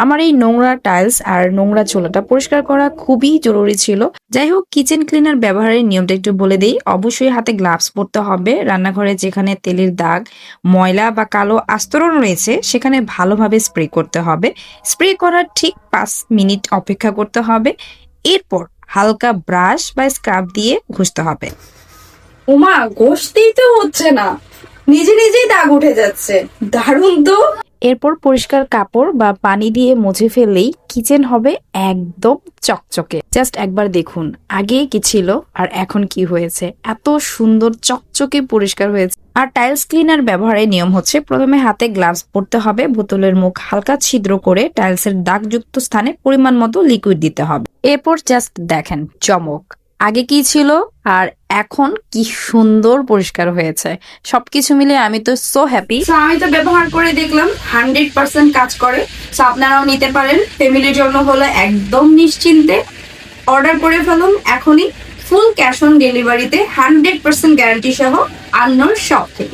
আমার এই নোংরা টাইলস আর নোংরা চুলাটা পরিষ্কার করা খুবই জরুরি ছিল। যাই হোক, কিচেন ক্লিনার ব্যবহারের নিয়মটা একটু বলে দিই। অবশ্যই হাতে গ্লাভস পরতে হবে। রান্নাঘরে যেখানে তেলের দাগ, ময়লা বা কালো আস্তরণ রয়েছে সেখানে ভালোভাবে স্প্রে করতে হবে। স্প্রে করার ঠিক 5 মিনিট অপেক্ষা করতে হবে। এরপর হালকা ব্রাশ বা স্ক্রাব দিয়ে ঘষতে হবে। ওমা, ঘষতেই তো হচ্ছে না, নিজে নিজেই দাগ উঠে যাচ্ছে। দারুণ তো। এরপর পরিষ্কার কাপড় বা পানি দিয়ে মুছে ফেললেই কিচেন হবে একদম চকচকে। জাস্ট একবার দেখুন আগে কি ছিল আর এখন কি হয়েছে, এত সুন্দর চকচকে পরিষ্কার হয়েছে। আর টাইলস ক্লিনার ব্যবহারের নিয়ম হচ্ছে, প্রথমে হাতে গ্লাভস পরতে হবে, বোতলের মুখ হালকা ছিদ্র করে টাইলসের দাগযুক্ত স্থানে পরিমাণ মতো লিকুইড দিতে হবে। এরপর জাস্ট দেখেন চমক, আগে কি ছিল আর এখন কি সুন্দর পরিষ্কার হয়েছে। সবকিছু মিলে আমি তো সো হ্যাপি। আমি তো ব্যবহার করে দেখলাম 100% কাজ করে। আপনারাও নিতে পারেন, ফ্যামিলির জন্য হলে একদম নিশ্চিন্তে অর্ডার করে ফেলুন এখনই। ফুল ক্যাশ অন ডেলিভারিতে 100% গ্যারান্টি সহ আন্নোর শপ থেকে।